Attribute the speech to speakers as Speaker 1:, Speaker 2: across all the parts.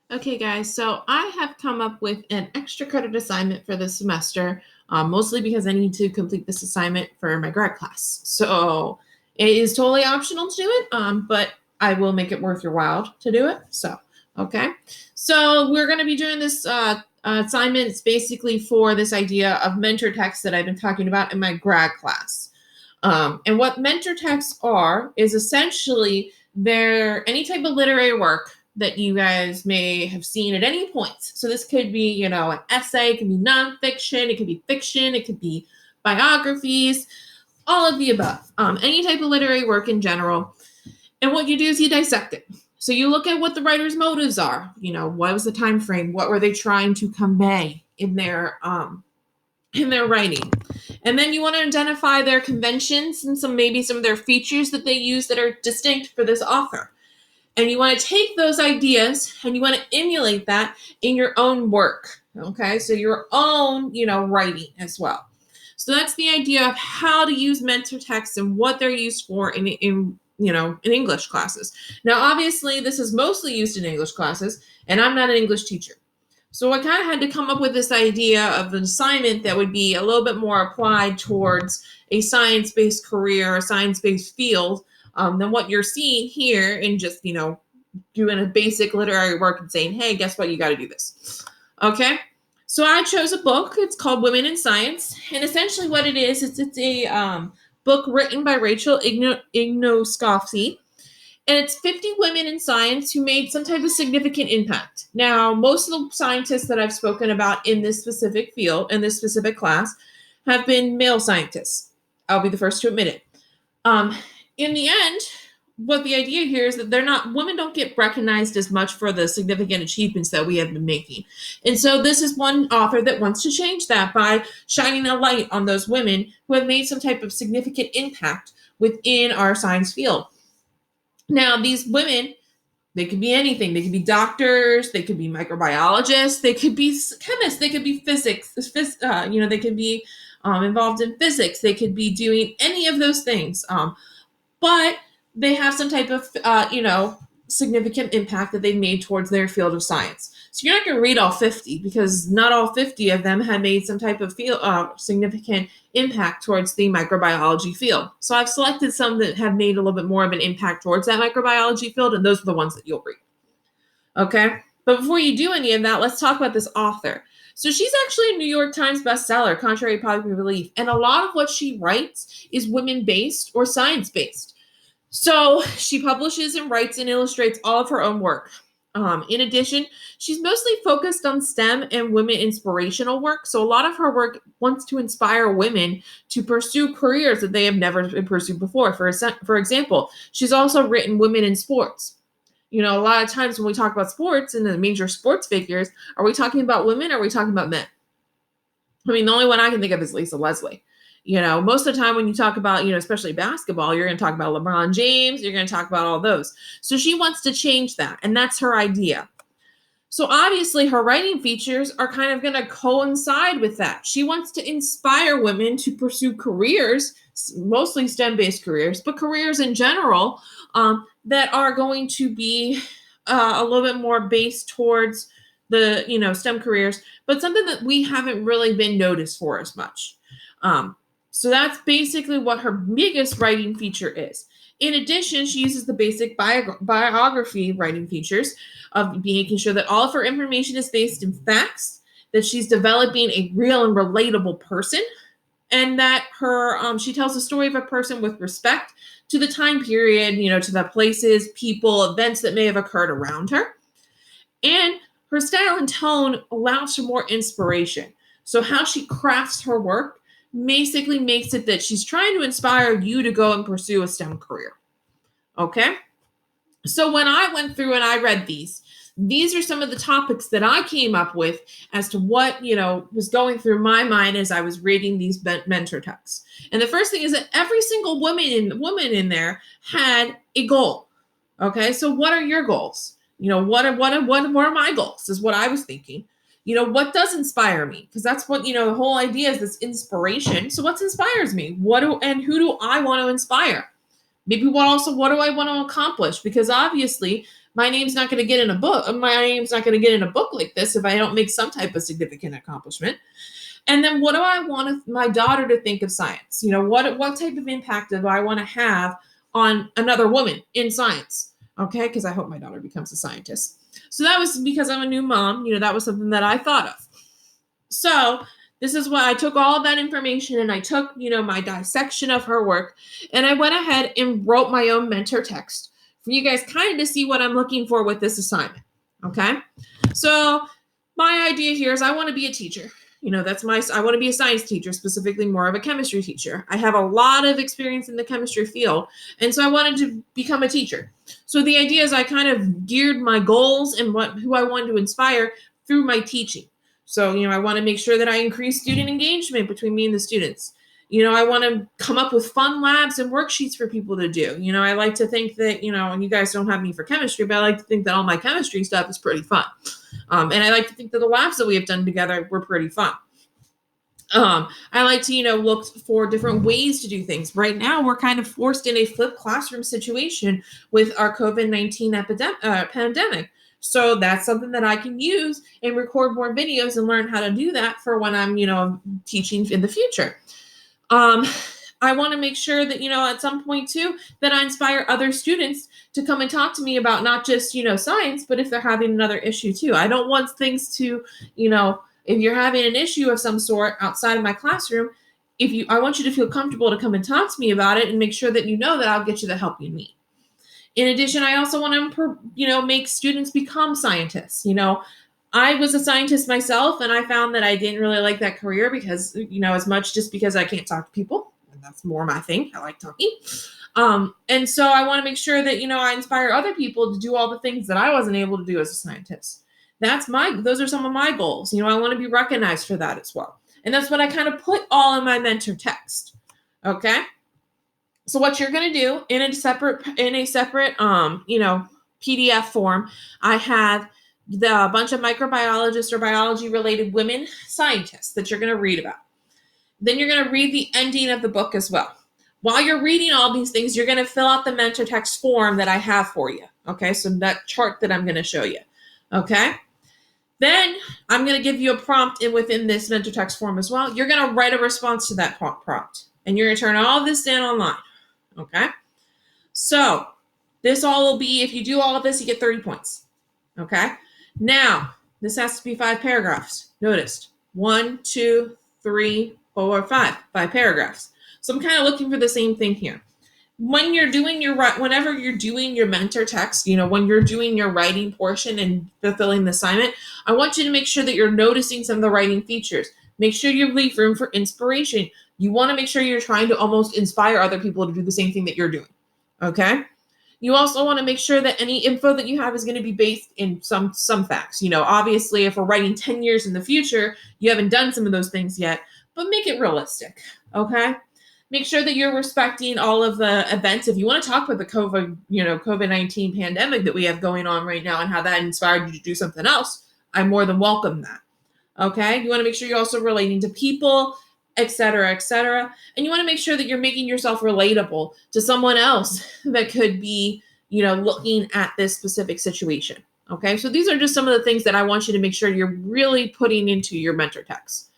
Speaker 1: Okay, guys, so I have come up with an extra credit assignment for this semester, mostly because I need to complete this assignment for my grad class. So it is totally optional to do it, but I will make it worth your while to do it. Okay. So we're going to be doing this assignment. It's basically for this idea of mentor texts that I've been talking about in my grad class. And what mentor texts are is essentially they're any type of literary work that you guys may have seen at any point. So this could be, an essay, it could be nonfiction, it could be fiction, it could be biographies, all of the above. Any type of literary work in general. And what you do is you dissect it. So you look at what the writer's motives are. What was the time frame? What were they trying to convey in their writing? And then you want to identify their conventions and maybe some of their features that they use that are distinct for this author. And you want to take those ideas and you want to emulate that in your own work. Okay, so your own, writing as well. So that's the idea of how to use mentor texts and what they're used for in English classes. Now, obviously, this is mostly used in English classes, and I'm not an English teacher. So I kind of had to come up with this idea of an assignment that would be a little bit more applied towards a science-based career, a science-based field, than what you're seeing here in just, doing a basic literary work and saying, hey, guess what? You got to do this. Okay. So I chose a book. It's called Women in Science. And essentially what it is, it's a book written by Rachel Ignoscofsky. And it's 50 women in science who made some type of significant impact. Now, most of the scientists that I've spoken about in this specific field, in this specific class, have been male scientists. I'll be the first to admit it. In the end, what the idea here is that women don't get recognized as much for the significant achievements that we have been making. And so this is one author that wants to change that by shining a light on those women who have made some type of significant impact within our science field. Now, these women, they could be anything. They could be doctors, they could be microbiologists, they could be chemists, they could be physics, they could be involved in physics, they could be doing any of those things. But they have some type of, significant impact that they've made towards their field of science. So you're not going to read all 50 because not all 50 of them have made some type of significant impact towards the microbiology field. So I've selected some that have made a little bit more of an impact towards that microbiology field, and those are the ones that you'll read. Okay? But before you do any of that, let's talk about this author. So she's actually a New York Times bestseller, contrary to popular belief. And a lot of what she writes is women-based or science-based. So she publishes and writes and illustrates all of her own work. In addition, she's mostly focused on STEM and women inspirational work. So a lot of her work wants to inspire women to pursue careers that they have never pursued before. For example, she's also written Women in Sports. A lot of times when we talk about sports and the major sports figures, are we talking about women or are we talking about men? I mean, the only one I can think of is Lisa Leslie. Most of the time when you talk about, especially basketball, you're going to talk about LeBron James, you're going to talk about all those. So she wants to change that, and that's her idea. So obviously her writing features are kind of going to coincide with that. She wants to inspire women to pursue careers, mostly STEM-based careers, but careers in general that are going to be a little bit more based towards the, STEM careers, but something that we haven't really been noticed for as much. So that's basically what her biggest writing feature is. In addition, she uses the basic biography writing features of making sure that all of her information is based in facts, that she's developing a real and relatable person, and that she tells the story of a person with respect to the time period, to the places, people, events that may have occurred around her. And her style and tone allows for more inspiration. So how she crafts her work basically makes it that she's trying to inspire you to go and pursue a STEM career. Okay? So when I went through and I read these are some of the topics that I came up with as to what, was going through my mind as I was reading these mentor texts. And the first thing is that every single woman in there had a goal. Okay? So what are your goals? What are my goals is what I was thinking. What does inspire me? Because that's what, the whole idea is this inspiration. So what inspires me? Who do I want to inspire? Maybe what do I want to accomplish? Because obviously my name's not going to get in a book. My name's not going to get in a book like this if I don't make some type of significant accomplishment. And then what do I want my daughter to think of science? What type of impact do I want to have on another woman in science? Okay, because I hope my daughter becomes a scientist. So that was because I'm a new mom. That was something that I thought of. So this is why I took all of that information and I took, my dissection of her work, and I went ahead and wrote my own mentor text for you guys kind of to see what I'm looking for with this assignment. Okay. So my idea here is I want to be a teacher. I want to be a science teacher, specifically more of a chemistry teacher. I have a lot of experience in the chemistry field, and so I wanted to become a teacher. So the idea is I kind of geared my goals and who I wanted to inspire through my teaching. So, I want to make sure that I increase student engagement between me and the students. I want to come up with fun labs and worksheets for people to do. I like to think that, and you guys don't have me for chemistry, but I like to think that all my chemistry stuff is pretty fun. And I like to think that the labs that we have done together were pretty fun. I like to, look for different ways to do things. Right now, we're kind of forced in a flipped classroom situation with our COVID-19 pandemic. So that's something that I can use and record more videos and learn how to do that for when I'm, teaching in the future. I want to make sure that, at some point too, that I inspire other students to come and talk to me about not just, science, but if they're having another issue too. I don't want things to, if you're having an issue of some sort outside of my classroom, I want you to feel comfortable to come and talk to me about it and make sure that that I'll get you the help you need. In addition, I also want to, make students become scientists. I was a scientist myself, and I found that I didn't really like that career because, as much just because I can't talk to people, and that's more my thing. I like talking. And so I want to make sure that, I inspire other people to do all the things that I wasn't able to do as a scientist. Those are some of my goals. I want to be recognized for that as well. And that's what I kind of put all in my mentor text. Okay. So what you're going to do in a separate, PDF form, I have the bunch of microbiologists or biology related women scientists that you're going to read about. Then you're going to read the ending of the book as well. While you're reading all these things, you're going to fill out the mentor text form that I have for you. Okay. So that chart that I'm going to show you. Okay. Then I'm going to give you a prompt within this mentor text form as well. You're going to write a response to that prompt, and you're going to turn all this in online. Okay. So this all will be, if you do all of this, you get 30 points. Okay. Now, this has to be 5 paragraphs. Notice 1, 2, 3, 4, 5 paragraphs. So I'm kind of looking for the same thing here. Whenever you're doing your mentor text, when you're doing your writing portion and fulfilling the assignment, I want you to make sure that you're noticing some of the writing features. Make sure you leave room for inspiration. You want to make sure you're trying to almost inspire other people to do the same thing that you're doing. Okay. You also want to make sure that any info that you have is going to be based in some facts. Obviously, if we're writing 10 years in the future, you haven't done some of those things yet, but make it realistic. Okay. Make sure that you're respecting all of the events. If you want to talk about the COVID-19 pandemic that we have going on right now and how that inspired you to do something else, I more than welcome that. Okay. You want to make sure you're also relating to people, et cetera, et cetera. And you want to make sure that you're making yourself relatable to someone else that could be, looking at this specific situation. Okay. So these are just some of the things that I want you to make sure you're really putting into your mentor text.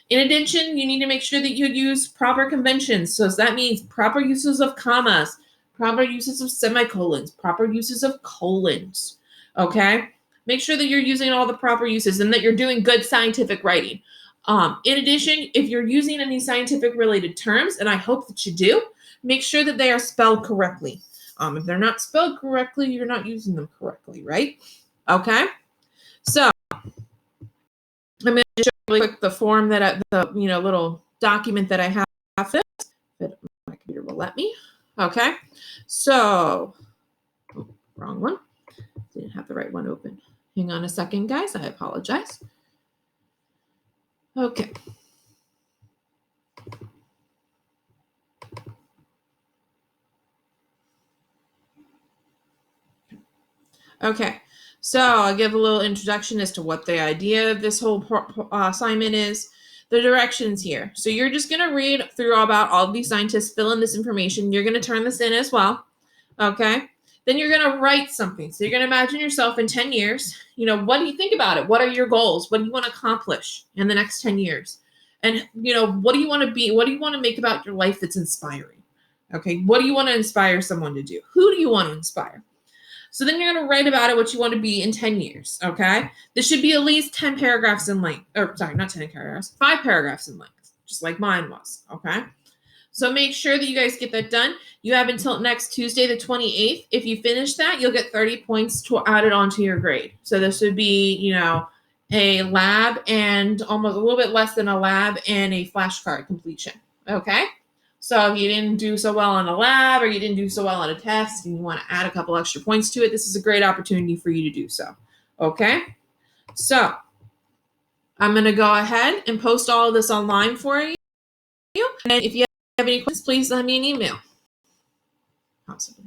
Speaker 1: In addition, you need to make sure that you use proper conventions. So that means proper uses of commas, proper uses of semicolons, proper uses of colons. Okay. Make sure that you're using all the proper uses and that you're doing good scientific writing. In addition, if you're using any scientific related terms, and I hope that you do, make sure that they are spelled correctly. If they're not spelled correctly, you're not using them correctly, right? Okay. So I'm going to show you really quick the form that little document that I have. That my computer will let me. Okay. So, wrong one. Didn't have the right one open. Hang on a second, guys. I apologize. Okay. Okay. So I'll give a little introduction as to what the idea of this whole assignment is. The directions here. So you're just going to read through about all of these scientists, fill in this information. You're going to turn this in as well. Okay. Then you're going to write something. So you're going to imagine yourself in 10 years. What do you think about it? What are your goals? What do you want to accomplish in the next 10 years? And, what do you want to be? What do you want to make about your life that's inspiring? Okay. What do you want to inspire someone to do? Who do you want to inspire? So then you're going to write about it, what you want to be in 10 years. Okay. This should be at least 10 paragraphs in length. Or sorry, not 10 paragraphs, 5 paragraphs in length, just like mine was. Okay. So make sure that you guys get that done. You have until next Tuesday, the 28th. If you finish that, you'll get 30 points to add it onto your grade. So this would be, a lab and almost a little bit less than a lab and a flashcard completion. Okay. So if you didn't do so well on a lab or you didn't do so well on a test and you want to add a couple extra points to it, this is a great opportunity for you to do so. Okay. So I'm going to go ahead and post all of this online for you. And if you have any questions, please send me an email. Possibly.